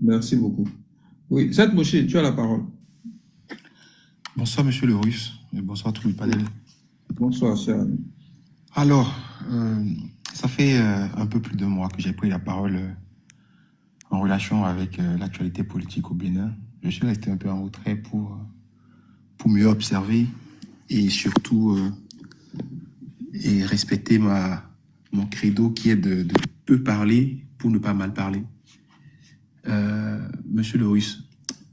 Merci beaucoup. Oui, Zed Moshe, tu as la parole. Bonsoir, monsieur le Russe, et bonsoir tout le panel. Bonsoir, cher ami. Alors, ça fait un peu plus de mois que j'ai pris la parole en relation avec l'actualité politique au Bénin. Je suis resté un peu en retrait pour mieux observer et surtout et respecter mon credo qui est de peu parler pour ne pas mal parler. Monsieur le Russe,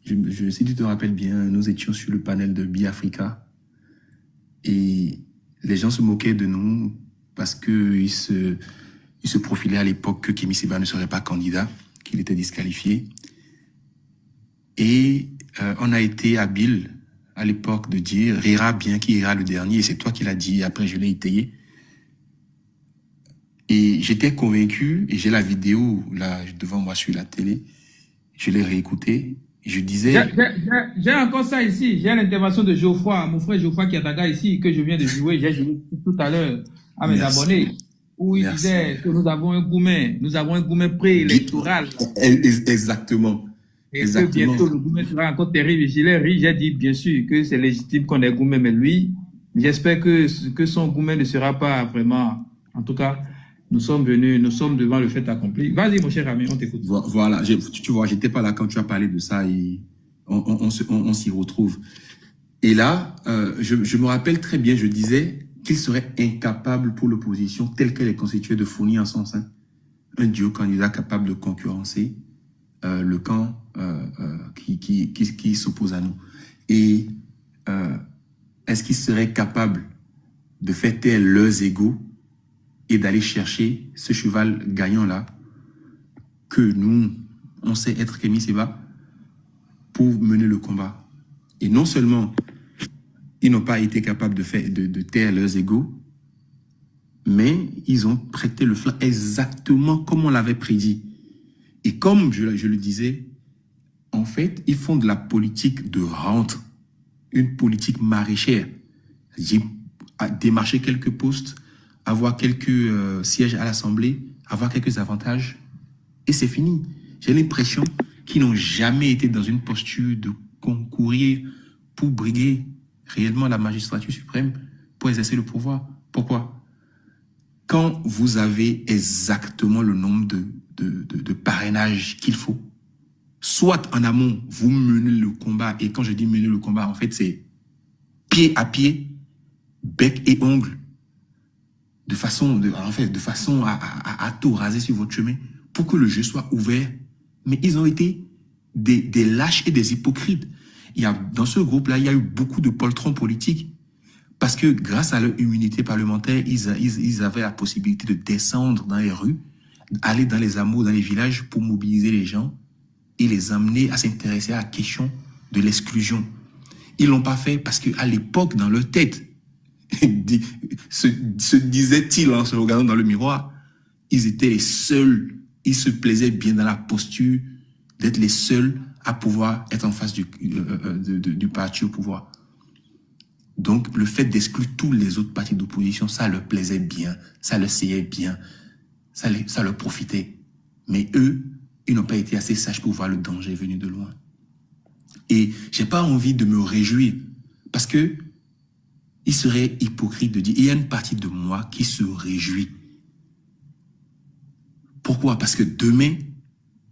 si tu te rappelles bien, nous étions sur le panel de Biafrica et les gens se moquaient de nous parce qu'ils se profilaient à l'époque que Kémy Séba ne serait pas candidat, qu'il était disqualifié. Et on a été habile à l'époque de dire « rira bien qui ira le dernier ». Et c'est toi qui l'as dit, après je l'ai étayé. Et j'étais convaincu, et j'ai la vidéo là devant moi sur la télé, je l'ai réécoutée, je disais... J'ai encore ça ici. J'ai l'intervention de Geoffroy, mon frère Geoffroy qui est ici, que je viens de jouer. J'ai joué tout à l'heure à mes Merci. abonnés, où il Merci. disait que nous avons un goumet préélectoral. Exactement. Et que Exactement. bientôt le goumet sera encore terrible. J'ai dit bien sûr que c'est légitime qu'on ait goumet, mais lui, j'espère que son goumet ne sera pas vraiment. En tout cas, nous sommes devant le fait accompli. Vas-y, mon cher ami, on t'écoute. Voilà, tu vois, j'étais pas là quand tu as parlé de ça et on s'y retrouve. Et là, je me rappelle très bien, je disais qu'il serait incapable pour l'opposition, telle qu'elle est constituée, de fournir en son sein un duo candidat capable de concurrencer le camp qui s'oppose à nous. Et est-ce qu'il serait capable de faire taire leurs égaux et d'aller chercher ce cheval gagnant-là que nous, on sait être Kémy Séba pour mener le combat. Et non seulement ils n'ont pas été capables de taire leurs égaux, mais ils ont prêté le flanc exactement comme on l'avait prédit. Et comme je le disais, en fait, ils font de la politique de rente, une politique maraîchère. Démarcher quelques postes, avoir quelques sièges à l'Assemblée, avoir quelques avantages, et c'est fini. J'ai l'impression qu'ils n'ont jamais été dans une posture de concourir pour briguer réellement la magistrature suprême, pour exercer le pouvoir. Pourquoi? Quand vous avez exactement le nombre de parrainages qu'il faut, soit en amont, vous menez le combat, et quand je dis mener le combat, en fait, c'est pied à pied, bec et ongle, de façon à tout raser sur votre chemin, pour que le jeu soit ouvert. Mais ils ont été des lâches et des hypocrites. Dans ce groupe-là, il y a eu beaucoup de poltrons politiques. Parce que grâce à leur immunité parlementaire, ils avaient la possibilité de descendre dans les rues, aller dans les hameaux, dans les villages pour mobiliser les gens et les amener à s'intéresser à la question de l'exclusion. Ils ne l'ont pas fait parce qu'à l'époque, dans leur tête, se disaient-ils en se regardant dans le miroir, ils étaient les seuls, ils se plaisaient bien dans la posture d'être les seuls à pouvoir être en face du parti au pouvoir. Donc, le fait d'exclure tous les autres partis d'opposition, ça leur plaisait bien, ça leur seyait bien, ça leur profitait. Mais eux, ils n'ont pas été assez sages pour voir le danger venu de loin. Et j'ai pas envie de me réjouir, parce que il serait hypocrite de dire, il y a une partie de moi qui se réjouit. Pourquoi? Parce que demain,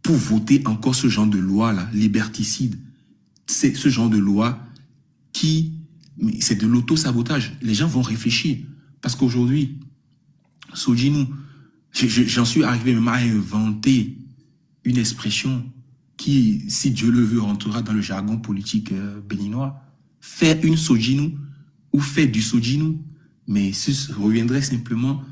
pour voter encore ce genre de loi-là, liberticide, c'est ce genre de loi qui... Mais c'est de l'auto-sabotage. Les gens vont réfléchir. Parce qu'aujourd'hui, Sojinu, j'en suis arrivé même à inventer une expression qui, si Dieu le veut, rentrera dans le jargon politique béninois. Faire une Sojinu ou faire du Sojinu, mais ce reviendrait simplement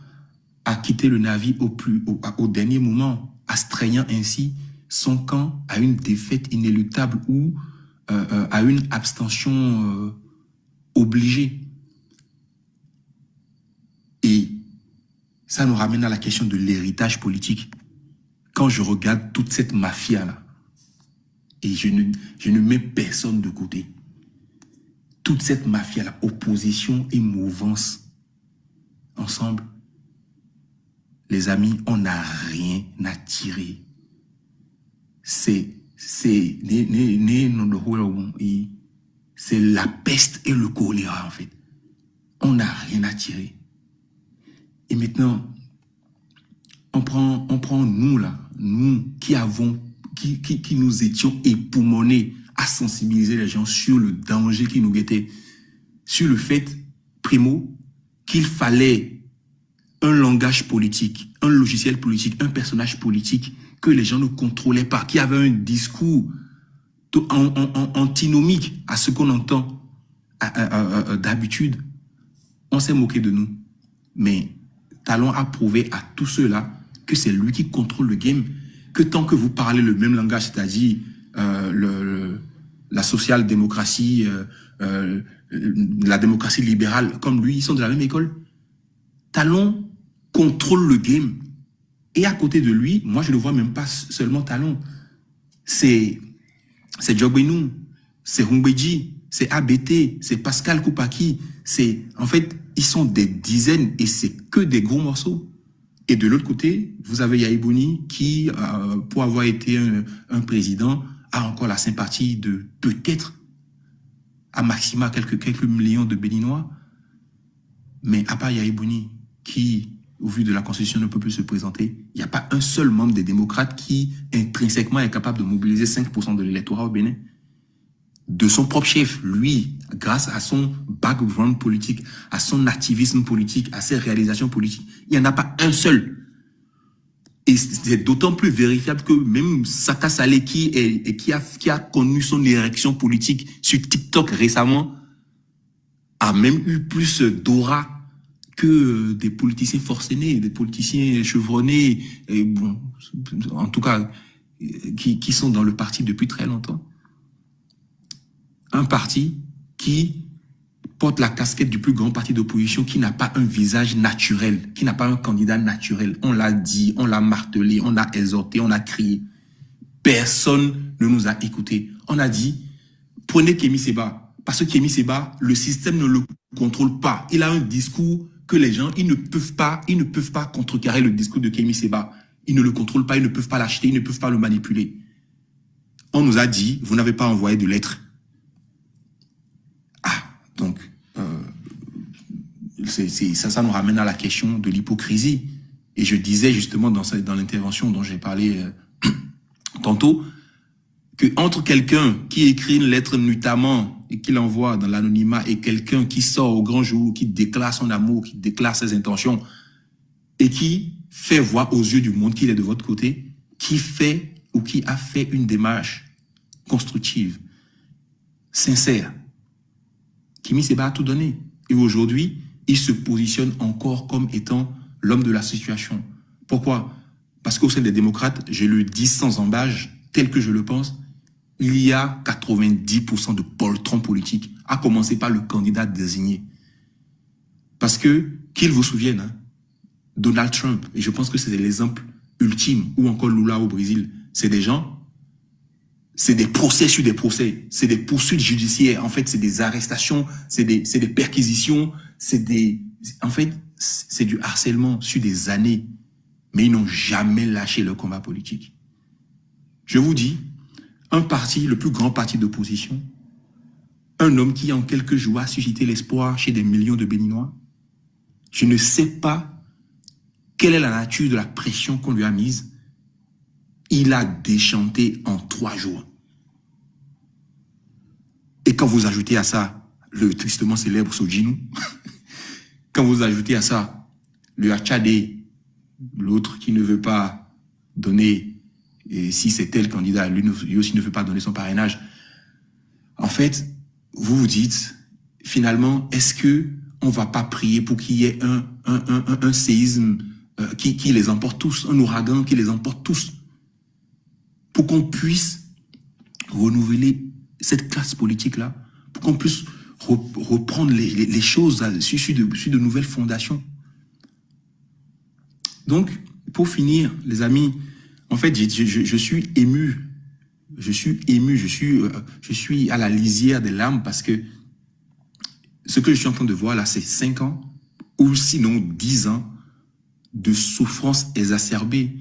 à quitter le navire au dernier moment, astreignant ainsi son camp à une défaite inéluctable ou à une abstention obligé. Et ça nous ramène à la question de l'héritage politique. Quand je regarde toute cette mafia-là, et je ne mets personne de côté, toute cette mafia-là, opposition et mouvance, ensemble, les amis, on n'a rien à tirer. c'est la peste et le choléra, en fait. On n'a rien à tirer. Et maintenant, on prend nous, là, nous qui nous étions époumonés à sensibiliser les gens sur le danger qui nous guettait, sur le fait, primo, qu'il fallait un langage politique, un logiciel politique, un personnage politique que les gens ne contrôlaient pas, qui avait un discours antinomique à ce qu'on entend d'habitude. On s'est moqué de nous. Mais Talon a prouvé à tous ceux-là que c'est lui qui contrôle le game, que tant que vous parlez le même langage, c'est-à-dire la social-démocratie, la démocratie libérale, comme lui, ils sont de la même école. Talon contrôle le game. Et à côté de lui, moi je ne vois même pas seulement Talon. C'est Djogbenou, c'est Humbedji, c'est ABT, c'est Pascal Koupaki. En fait, ils sont des dizaines et c'est que des gros morceaux. Et de l'autre côté, vous avez Yahibouni qui, pour avoir été un président, a encore la sympathie de peut-être à maxima quelques millions de Béninois. Mais à part Yahibouni, qui, au vu de la Constitution, ne peut plus se présenter, il n'y a pas un seul membre des démocrates qui, intrinsèquement, est capable de mobiliser 5% de l'électorat au Bénin. De son propre chef, lui, grâce à son background politique, à son activisme politique, à ses réalisations politiques, il n'y en a pas un seul. Et c'est d'autant plus vérifiable que même Saka Saleh, qui a connu son érection politique sur TikTok récemment, a même eu plus d'aura que des politiciens forcenés, des politiciens chevronnés, et bon, en tout cas, qui sont dans le parti depuis très longtemps. Un parti qui porte la casquette du plus grand parti d'opposition, qui n'a pas un visage naturel, qui n'a pas un candidat naturel. On l'a dit, on l'a martelé, on l'a exhorté, on a crié. Personne ne nous a écoutés. On a dit, prenez Kémy Séba, parce que Kémy Séba, le système ne le contrôle pas. Il a un discours que les gens, ils ne peuvent pas contrecarrer le discours de Kémy Séba. Ils ne le contrôlent pas, ils ne peuvent pas l'acheter, ils ne peuvent pas le manipuler. On nous a dit, vous n'avez pas envoyé de lettres. Donc, ça nous ramène à la question de l'hypocrisie. Et je disais justement dans l'intervention dont j'ai parlé tantôt, que entre quelqu'un qui écrit une lettre nutamment et qui l'envoie dans l'anonymat et quelqu'un qui sort au grand jour, qui déclare son amour, qui déclare ses intentions et qui fait voir aux yeux du monde qu'il est de votre côté, qui fait ou qui a fait une démarche constructive, sincère, Kémy Séba a tout donné. Et aujourd'hui, il se positionne encore comme étant l'homme de la situation. Pourquoi? Parce qu'au sein des démocrates, je le dis sans embâche, tel que je le pense, il y a 90% de poltrons politiques, à commencer par le candidat désigné. Parce que, qu'ils vous souviennent, hein, Donald Trump, et je pense que c'est l'exemple ultime, ou encore Lula au Brésil, c'est des gens, c'est des procès sur des procès, c'est des poursuites judiciaires, en fait, c'est des arrestations, c'est des perquisitions, en fait, c'est du harcèlement sur des années, mais ils n'ont jamais lâché leur combat politique. Je vous dis, un parti, le plus grand parti d'opposition, un homme qui en quelques jours a suscité l'espoir chez des millions de Béninois, je ne sais pas quelle est la nature de la pression qu'on lui a mise. Il a déchanté en 3 jours. Et quand vous ajoutez à ça le tristement célèbre Sodjinou, quand vous ajoutez à ça le Hachadé, l'autre qui ne veut pas donner, et si c'est tel candidat, lui aussi ne veut pas donner son parrainage, en fait, vous vous dites, finalement, est-ce que on va pas prier pour qu'il y ait un séisme qui les emporte tous, un ouragan qui les emporte tous, pour qu'on puisse renouveler cette classe politique-là, pour qu'on puisse reprendre les choses sur de nouvelles fondations. Donc, pour finir, les amis, en fait, je suis ému. Je suis à la lisière des larmes parce que ce que je suis en train de voir là, c'est 5 ans ou sinon 10 ans de souffrance exacerbée,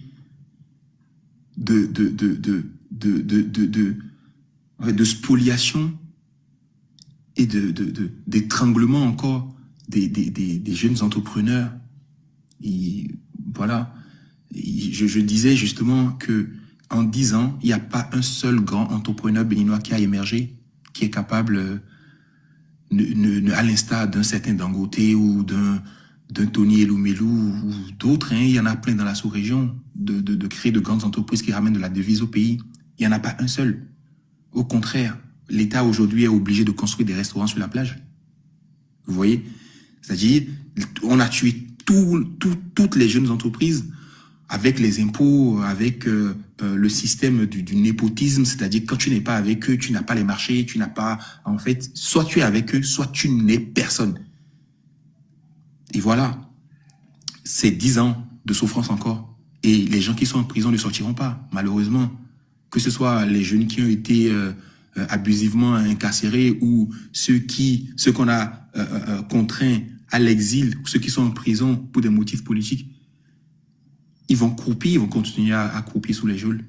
de de spoliation et d'étranglement encore des jeunes entrepreneurs. Et voilà. Je disais justement que en 10 ans, il n'y a pas un seul grand entrepreneur béninois qui a émergé, qui est capable, à l'instar d'un certain Dangote ou d'un Tony Elumelu ou d'autres, hein, il y en a plein dans la sous-région, de créer de grandes entreprises qui ramènent de la devise au pays. Il n'y en a pas un seul. Au contraire, l'État aujourd'hui est obligé de construire des restaurants sur la plage. Vous voyez? C'est-à-dire, on a tué toutes les jeunes entreprises avec les impôts, avec le système du népotisme, c'est-à-dire quand tu n'es pas avec eux, tu n'as pas les marchés, tu n'as pas... En fait, soit tu es avec eux, soit tu n'es personne. Et voilà, c'est 10 ans de souffrance encore. Et les gens qui sont en prison ne sortiront pas, malheureusement. Que ce soit les jeunes qui ont été abusivement incarcérés ou ceux qu'on a contraints à l'exil, ou ceux qui sont en prison pour des motifs politiques. Ils vont croupir, ils vont continuer à croupir sous les geôles.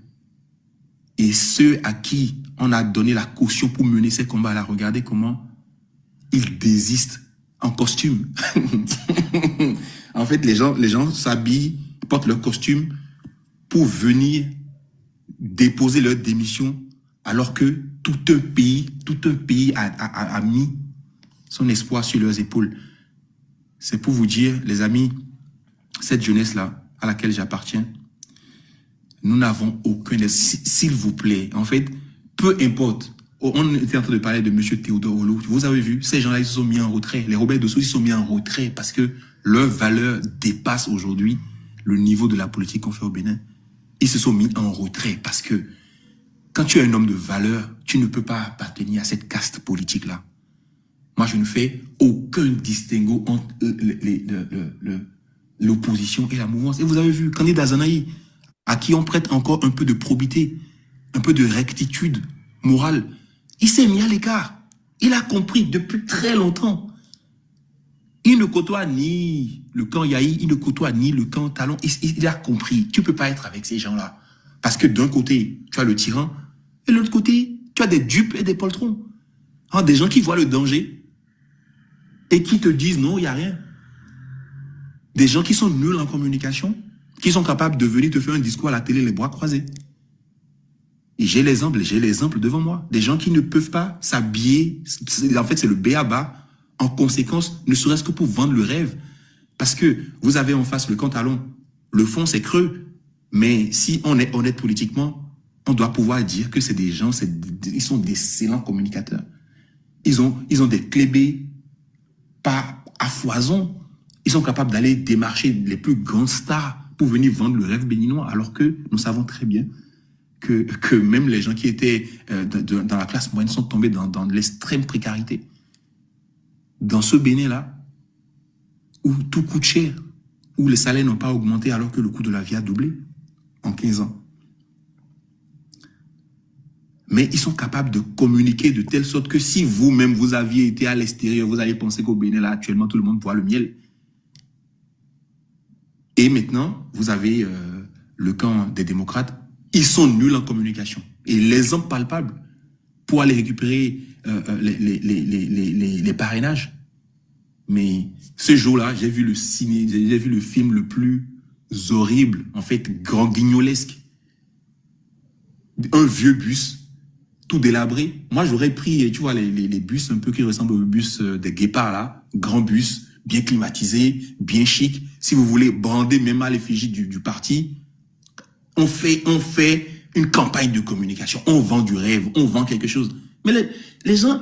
Et ceux à qui on a donné la caution pour mener ces combats-là, regardez comment ils désistent en costume. En fait, les gens s'habillent, portent leur costume pour venir déposer leur démission alors que tout un pays a mis son espoir sur leurs épaules. C'est pour vous dire, les amis, cette jeunesse-là, à laquelle j'appartiens, nous n'avons aucun... S'il vous plaît, en fait, peu importe. On était en train de parler de M. Théodore Olo. Vous avez vu, ces gens-là, ils se sont mis en retrait. Les Robert Dosso, ils se sont mis en retrait parce que leur valeur dépasse aujourd'hui le niveau de la politique qu'on fait au Bénin. Ils se sont mis en retrait parce que quand tu es un homme de valeur, tu ne peux pas appartenir à cette caste politique-là. Moi, je ne fais aucun distinguo entre l'opposition et la mouvance. Et vous avez vu, Candide Azanaï, à qui on prête encore un peu de probité, un peu de rectitude morale, il s'est mis à l'écart. Il a compris depuis très longtemps. Il ne côtoie ni le camp Yahi, il ne côtoie ni le camp Talon. Il a compris. Tu ne peux pas être avec ces gens-là. Parce que d'un côté, tu as le tyran, et de l'autre côté, tu as des dupes et des poltrons. Hein, des gens qui voient le danger et qui te disent non, il n'y a rien. Des gens qui sont nuls en communication, qui sont capables de venir te faire un discours à la télé les bras croisés. Et j'ai l'exemple devant moi. Des gens qui ne peuvent pas s'habiller. En fait, c'est le b.a.-ba. En conséquence, ne serait-ce que pour vendre le rêve. Parce que vous avez en face le camp Talon. Le fond, c'est creux. Mais si on est honnête politiquement, on doit pouvoir dire que c'est des gens, ils sont d'excellents communicateurs. Ils ont des clébés pas à foison. Ils sont capables d'aller démarcher les plus grandes stars pour venir vendre le rêve béninois, alors que nous savons très bien que même les gens qui étaient dans la classe moyenne sont tombés dans l'extrême précarité. Dans ce Bénin-là, où tout coûte cher, où les salaires n'ont pas augmenté alors que le coût de la vie a doublé en 15 ans. Mais ils sont capables de communiquer de telle sorte que si vous-même, vous aviez été à l'extérieur, vous allez penser qu'au Bénin, là, actuellement, tout le monde boit le miel. Et maintenant, vous avez le camp des démocrates. Ils sont nuls en communication. Et l'exemple palpable pour aller récupérer les parrainages. Mais ce jour-là, j'ai vu le film le plus horrible, en fait, grand guignolesque. Un vieux bus, tout délabré. Moi, j'aurais pris, tu vois, les bus un peu qui ressemblent aux bus des guépards, là. Grand bus, bien climatisé, bien chic. Si vous voulez brander même à l'effigie du parti, on fait une campagne de communication. On vend du rêve, on vend quelque chose. Mais les gens,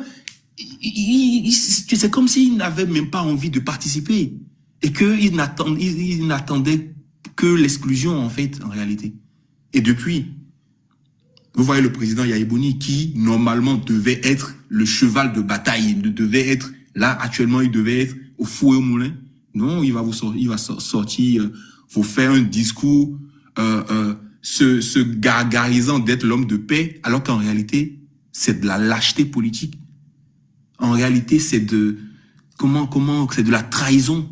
c'est comme s'ils n'avaient même pas envie de participer. Et qu'ils n'attendaient que l'exclusion, en fait, en réalité. Et depuis, vous voyez le président Yahi qui, normalement, devait être le cheval de bataille. Il devait être, là, actuellement, il devait être au four et au moulin. Non, il va sortir, vous faire un discours, se gargarisant d'être l'homme de paix, alors qu'en réalité, c'est de la lâcheté politique. En réalité, c'est de la trahison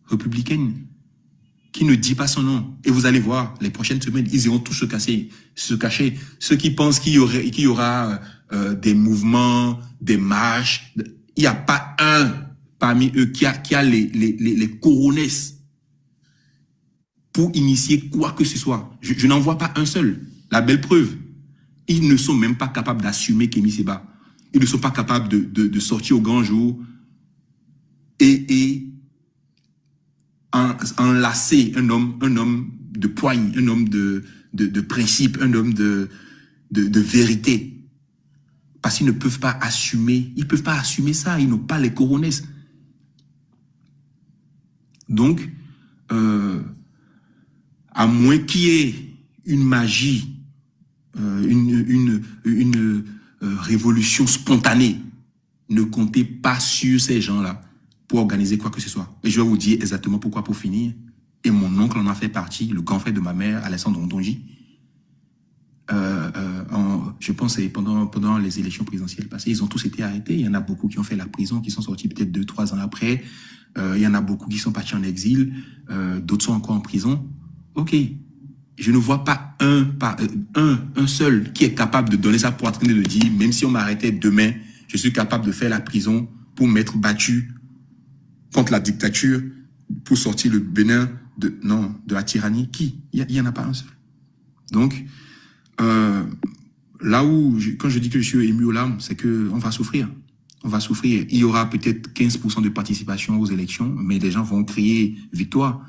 républicaine. qui ne dit pas son nom. Et vous allez voir, les prochaines semaines, ils iront tous se cacher. Ceux qui pensent qu'il y aura des mouvements, des marches, il n'y a pas un parmi eux qui a les coronesses pour initier quoi que ce soit. Je n'en vois pas un seul. La belle preuve, ils ne sont même pas capables d'assumer Kémy Séba. Ils ne sont pas capables de sortir au grand jour et enlacer un homme de poigne, un homme de principe, un homme de vérité. Parce qu'ils ne peuvent pas assumer, ça, ils n'ont pas les coronesses. Donc, à moins qu'il y ait une magie, une révolution spontanée, ne comptez pas sur ces gens-là pour organiser quoi que ce soit. Et je vais vous dire exactement pourquoi pour finir. Et mon oncle en a fait partie, le grand frère de ma mère, Alessandro Ndonji. Je pense que pendant les élections présidentielles passées, ils ont tous été arrêtés. Il y en a beaucoup qui ont fait la prison, qui sont sortis peut-être 2-3 ans après. Il y en a beaucoup qui sont partis en exil. D'autres sont encore en prison. Ok. Je ne vois pas un seul qui est capable de donner sa poitrine et de dire, même si on m'arrêtait demain, je suis capable de faire la prison pour m'être battu contre la dictature, pour sortir le Bénin de la tyrannie. Qui? Il y en a pas un seul. Donc, là où, quand je dis que je suis ému aux larmes, c'est que on va souffrir. On va souffrir. Il y aura peut-être 15% de participation aux élections, mais les gens vont crier victoire.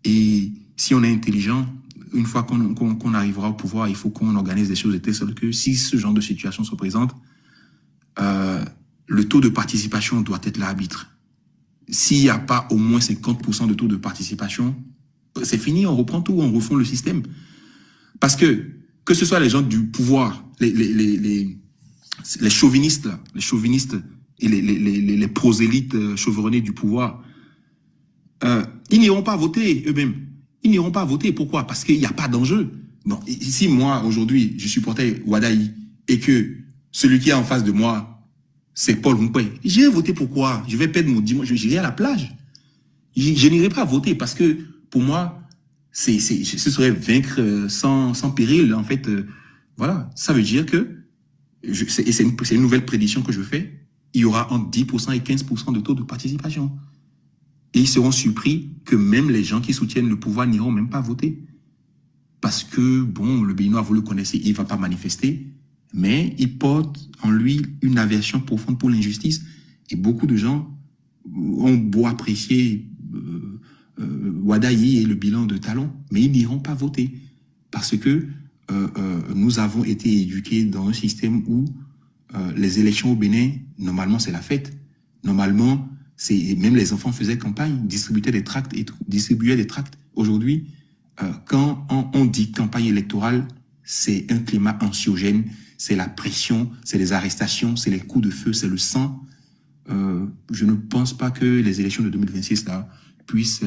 Et si on est intelligent, une fois qu'on arrivera au pouvoir, il faut qu'on organise des choses de telle sorte que si ce genre de situation se présente, le taux de participation doit être l'arbitre. S'il n'y a pas au moins 50% de taux de participation, c'est fini, on reprend tout, on refond le système. Parce que ce soit les gens du pouvoir, les chauvinistes, là, les chauvinistes et les prosélytes chevronnés du pouvoir, ils n'iront pas voter eux-mêmes. Ils n'iront pas voter. Pourquoi? Parce qu'il n'y a pas d'enjeu. Non. Si moi, aujourd'hui, je supportais Wadaï et que celui qui est en face de moi, c'est Paul Moukwé, j'irai voter pourquoi? Je vais perdre mon dimanche, j'irai à la plage. Je n'irai pas voter parce que, pour moi, ce serait vaincre sans péril, en fait. Voilà. Ça veut dire que, c'est une nouvelle prédiction que je fais, il y aura entre 10% et 15% de taux de participation. Et ils seront surpris que même les gens qui soutiennent le pouvoir n'iront même pas voter. Parce que, bon, le Béninois, vous le connaissez, il ne va pas manifester, mais il porte en lui une aversion profonde pour l'injustice. Et beaucoup de gens ont beau apprécier Wadaï et le bilan de Talon, mais ils n'iront pas voter. Parce que nous avons été éduqués dans un système où les élections au Bénin, normalement, c'est la fête. Normalement, même les enfants faisaient campagne, distribuaient des tracts et tout, distribuaient des tracts. Aujourd'hui, quand on dit campagne électorale, c'est un climat anxiogène, c'est la pression, c'est les arrestations, c'est les coups de feu, c'est le sang. Je ne pense pas que les élections de 2026 là puissent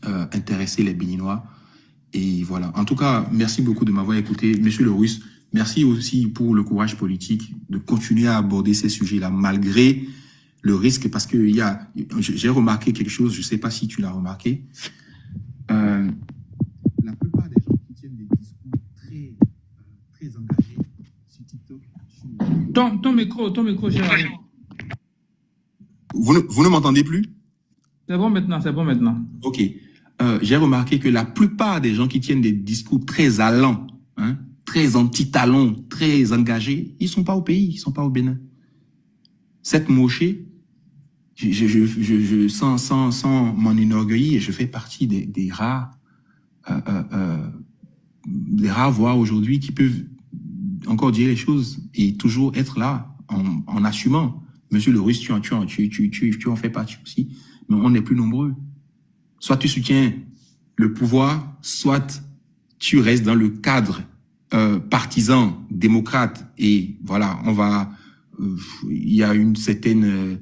intéresser les Béninois. Et voilà. En tout cas, merci beaucoup de m'avoir écouté, Monsieur le Russe. Merci aussi pour le courage politique de continuer à aborder ces sujets-là malgré le risque, parce que j'ai remarqué quelque chose, je ne sais pas si tu l'as remarqué. La plupart des gens qui tiennent des discours très engagés sur TikTok. Ton micro, Gérard. Vous ne m'entendez plus? C'est bon maintenant. Ok. J'ai remarqué que la plupart des gens qui tiennent des discours très allants, hein, très anti-talons, très engagés, ils ne sont pas au pays, ils ne sont pas au Bénin. Cette mochée, sans m'en enorgueillir, je fais partie des rares voix aujourd'hui qui peuvent encore dire les choses et toujours être là en assumant. Monsieur le Russe, tu en fais partie aussi, mais on est plus nombreux. Soit tu soutiens le pouvoir, soit tu restes dans le cadre partisan, démocrate, et voilà, il y a une certaine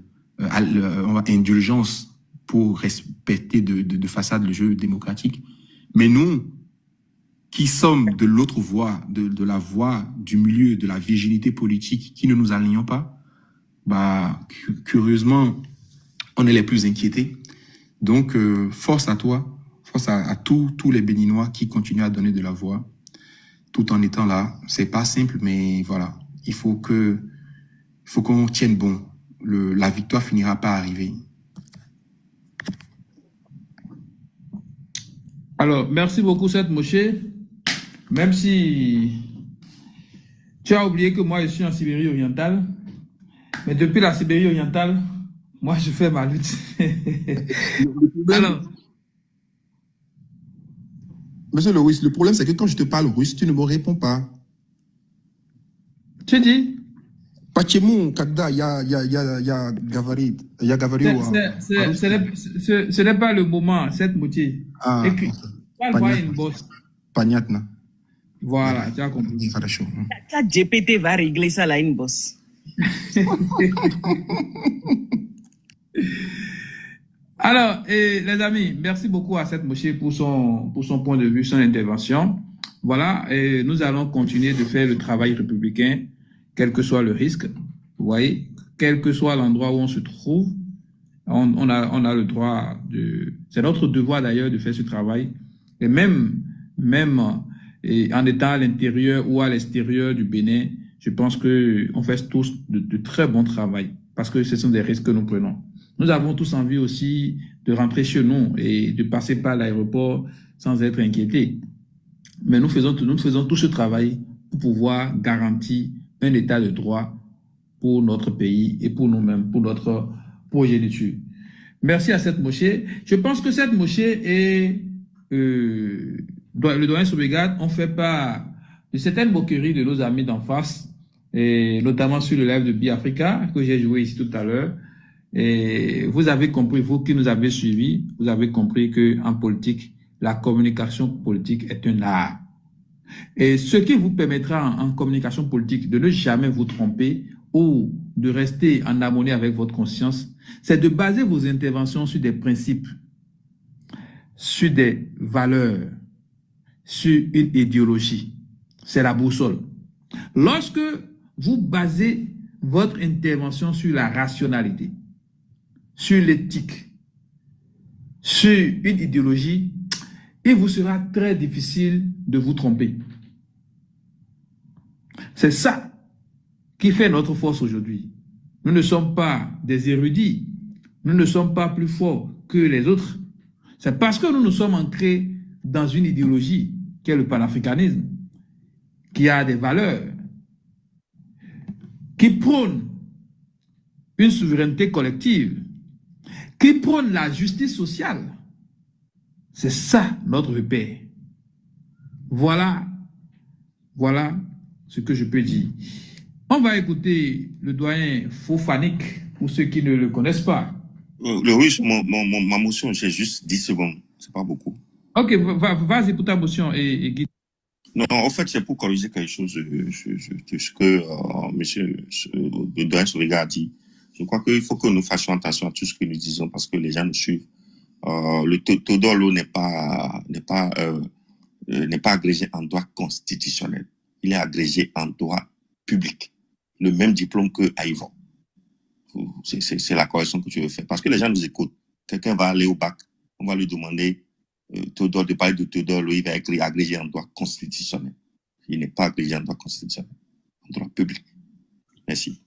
indulgence pour respecter de façade le jeu démocratique. Mais nous, qui sommes de l'autre voie, de la voie du milieu, de la virginité politique, qui ne nous alignons pas, curieusement, on est les plus inquiétés. Donc, force à toi, force à tous les Béninois qui continuent à donner de la voix, tout en étant là. C'est pas simple, mais voilà. Il faut qu'on tienne bon. La victoire finira par arriver. Alors, merci beaucoup, Seth Moshe. Même si tu as oublié que moi, je suis en Sibérie orientale, mais depuis la Sibérie orientale, moi, je fais ma lutte. Alors, Monsieur Loïs, le problème, c'est que quand je te parle russe, tu ne me réponds pas. tu dis? Почему, когда я говорит, я говорю... Ce n'est pas le moment, cette moitié. Ah, Écris. Parle-moi une bosse. Понятно. Voilà, tu as compris. Хорошо. GPT va régler ça là, une bosse. Alors, les amis, merci beaucoup à Seth Moshe pour son point de vue, son intervention. Voilà, et nous allons continuer de faire le travail républicain, quel que soit le risque. Vous voyez, quel que soit l'endroit où on se trouve, on a le droit de... C'est notre devoir d'ailleurs de faire ce travail. Et même en étant à l'intérieur ou à l'extérieur du Bénin, je pense qu'on fait tous de très bon travail parce que ce sont des risques que nous prenons. Nous avons tous envie aussi de rentrer chez nous et de passer par l'aéroport sans être inquiétés. Mais nous faisons tout ce travail pour pouvoir garantir un état de droit pour notre pays et pour nous-mêmes, pour notre progéniture. Merci à Seth Moshe. Je pense que Seth Moshe et le doyen Sauvegarde ont fait part de certaines moqueries de nos amis d'en face, et notamment sur le live de Biafrica que j'ai joué ici tout à l'heure. Et vous avez compris, vous qui nous avez suivis, vous avez compris que en politique, la communication politique est un art. Et ce qui vous permettra en communication politique de ne jamais vous tromper ou de rester en harmonie avec votre conscience, c'est de baser vos interventions sur des principes, sur des valeurs, sur une idéologie. C'est la boussole. Lorsque vous basez votre intervention sur la rationalité, sur l'éthique, sur une idéologie, il vous sera très difficile de vous tromper. C'est ça qui fait notre force aujourd'hui. Nous ne sommes pas des érudits. Nous ne sommes pas plus forts que les autres. C'est parce que nous nous sommes ancrés dans une idéologie qui est le panafricanisme, qui a des valeurs, qui prône une souveraineté collective, qui prône la justice sociale. C'est ça notre repère. Voilà ce que je peux dire. On va écouter le doyen Fofanik, pour ceux qui ne le connaissent pas. Le russe, ma motion, j'ai juste 10 secondes. C'est pas beaucoup. Ok, vas-y pour ta motion et Guy. Non, en fait, c'est pour corriger quelque chose de ce que monsieur le doyen Sauvegarde a dit. Je crois qu'il faut que nous fassions attention à tout ce que nous disons parce que les gens nous suivent. Le Todolo n'est pas agrégé en droit constitutionnel. Il est agrégé en droit public. Le même diplôme que Aïvon. C'est la correction que tu veux faire. Parce que les gens nous écoutent. Quelqu'un va aller au bac. On va lui demander de parler de Todolo. Il va écrire agrégé en droit constitutionnel. Il n'est pas agrégé en droit constitutionnel. En droit public. Merci.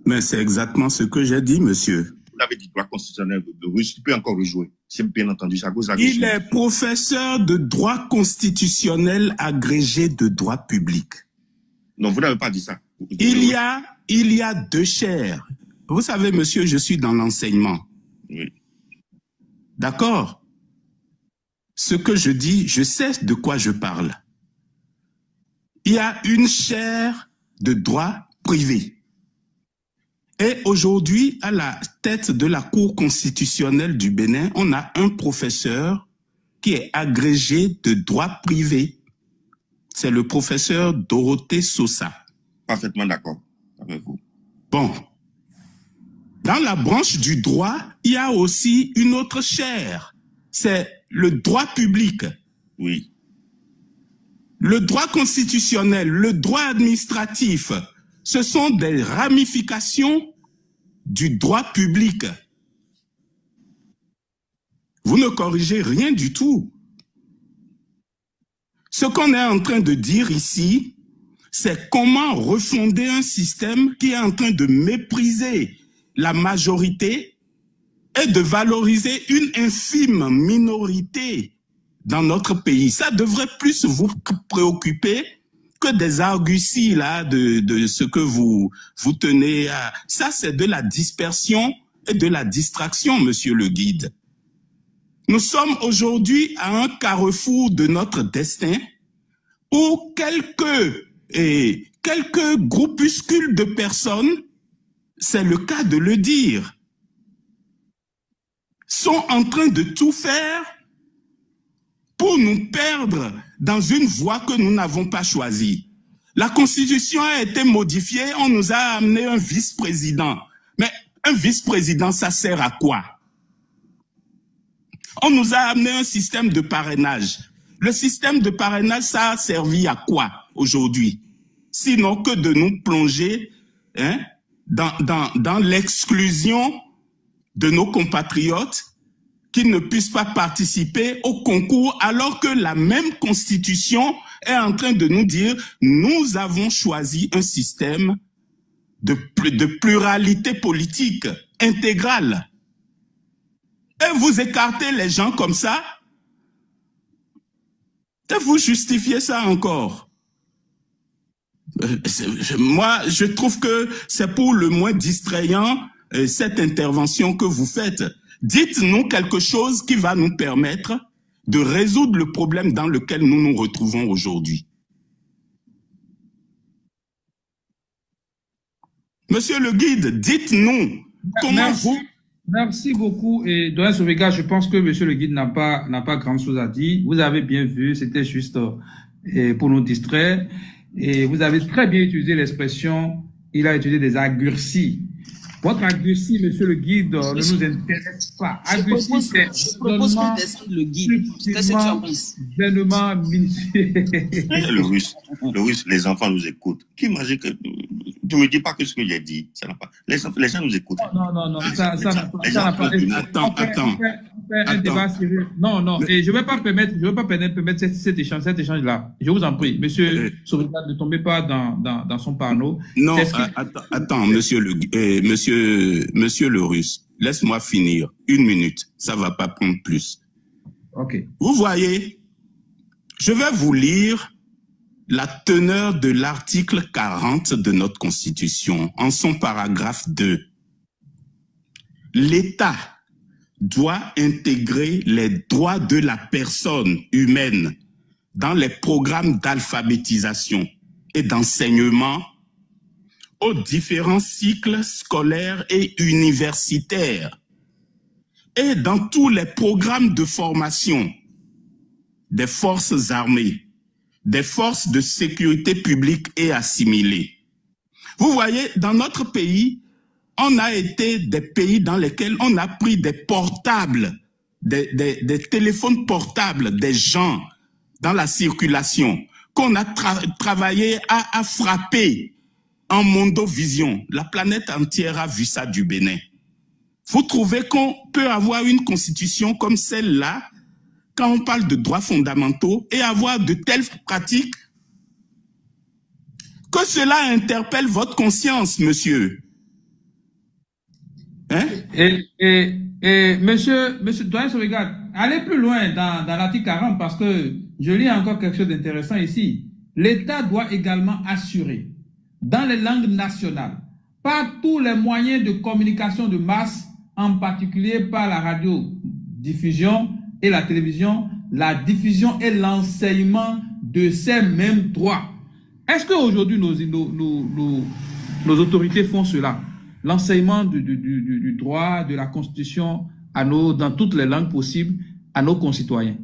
Mais c'est exactement ce que j'ai dit, monsieur. Vous avez dit droit constitutionnel de russe, tu peux encore rejouer. C'est bien entendu, ça cause Il est professeur de droit constitutionnel agrégé de droit public. Non, vous n'avez pas dit ça. Il y a deux chaires. Vous savez, monsieur, je suis dans l'enseignement. Oui. D'accord? Ce que je dis, je sais de quoi je parle. Il y a une chaire de droit privé. Et aujourd'hui, à la tête de la Cour constitutionnelle du Bénin, on a un professeur qui est agrégé de droit privé. C'est le professeur Dorothée Sosa. Parfaitement d'accord avec vous. Bon. Dans la branche du droit, il y a aussi une autre chaire. C'est le droit public. Oui. Le droit constitutionnel, le droit administratif, ce sont des ramifications du droit public. Vous ne corrigez rien du tout. Ce qu'on est en train de dire ici, c'est comment refonder un système qui est en train de mépriser la majorité et de valoriser une infime minorité dans notre pays. Ça devrait plus vous préoccuper que des arguties là de ce que vous tenez à. Ça, c'est de la dispersion et de la distraction, monsieur le guide. Nous sommes aujourd'hui à un carrefour de notre destin où quelques groupuscules de personnes, c'est le cas de le dire, sont en train de tout faire pour nous perdre dans une voie que nous n'avons pas choisie. La Constitution a été modifiée, on nous a amené un vice-président. Mais un vice-président, ça sert à quoi? On nous a amené un système de parrainage. Le système de parrainage, ça a servi à quoi aujourd'hui? Sinon que de nous plonger dans l'exclusion de nos compatriotes qui ne puissent pas participer au concours, alors que la même Constitution est en train de nous dire « Nous avons choisi un système de pluralité politique intégrale. » Et vous écartez les gens comme ça, et vous justifiez ça encore. Moi, je trouve que c'est pour le moins distrayant cette intervention que vous faites. Dites-nous quelque chose qui va nous permettre de résoudre le problème dans lequel nous nous retrouvons aujourd'hui. Monsieur le guide, dites-nous comment vous... Merci beaucoup. Et Doyen Sobeka, je pense que monsieur le guide n'a pas grand chose à dire. Vous avez bien vu, c'était juste pour nous distraire. Et vous avez très bien utilisé l'expression, il a utilisé des agurcis. Votre agurci, monsieur le guide, ne nous intéresse pas. Agurci, c'est qu'on descende le guide. Vainement minutieux. Le russe, les enfants nous écoutent. Qui imagine que... Tu ne me dis pas que ce que j'ai dit, ça n'a pas... Les gens nous écoutent. Non, ça n'a pas... Attends. Un débat sérieux. Non, et je ne vais pas permettre cet échange-là. Je vous en prie. Monsieur Sobeka, ne tombez pas dans son panneau. Non, attends, monsieur le russe, laisse-moi finir. 1 minute, ça ne va pas prendre plus. Ok. Vous voyez, je vais vous lire la teneur de l'article 40 de notre Constitution, en son paragraphe 2. L'État doit intégrer les droits de la personne humaine dans les programmes d'alphabétisation et d'enseignement aux différents cycles scolaires et universitaires et dans tous les programmes de formation des forces armées, des forces de sécurité publique et assimilées. Vous voyez, dans notre pays, on a été des pays dans lesquels on a pris des portables, des téléphones portables des gens dans la circulation, qu'on a travaillé à frapper en mondovision. La planète entière a vu ça du Bénin. Vous trouvez qu'on peut avoir une constitution comme celle-là quand on parle de droits fondamentaux et avoir de telles pratiques? Que cela interpelle votre conscience, monsieur. Hein? Et monsieur Doyen Sobeka, allez plus loin dans l'article 40 parce que je lis encore quelque chose d'intéressant ici. L'État doit également assurer, dans les langues nationales, par tous les moyens de communication de masse, en particulier par la radiodiffusion et la télévision, la diffusion et l'enseignement de ces mêmes droits. Est-ce qu'aujourd'hui nos autorités font cela? L'enseignement du droit, de la Constitution dans toutes les langues possibles à nos concitoyens.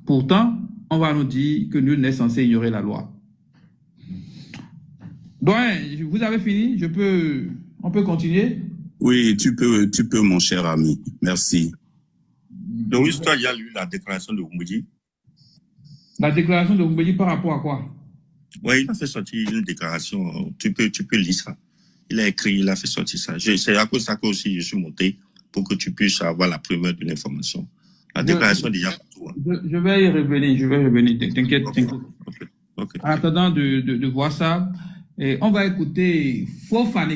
Pourtant, on va nous dire que nul n'est censé ignorer la loi. Doyen, vous avez fini? On peut continuer? Oui, tu peux, mon cher ami. Merci. Donc, toi, il y a lu la déclaration de Oumbédi. La déclaration de Oumbédi par rapport à quoi? Oui, il a fait sortir une déclaration. Tu peux lire ça. Il a écrit, il a fait sortir ça. C'est à cause de ça que aussi je suis monté pour que tu puisses avoir la primeur de l'information. La déclaration est déjà partout. Hein. Je vais y revenir, t'inquiète, Ok. t'inquiète. Ok. Ok. En attendant de voir ça, on va écouter Fofana.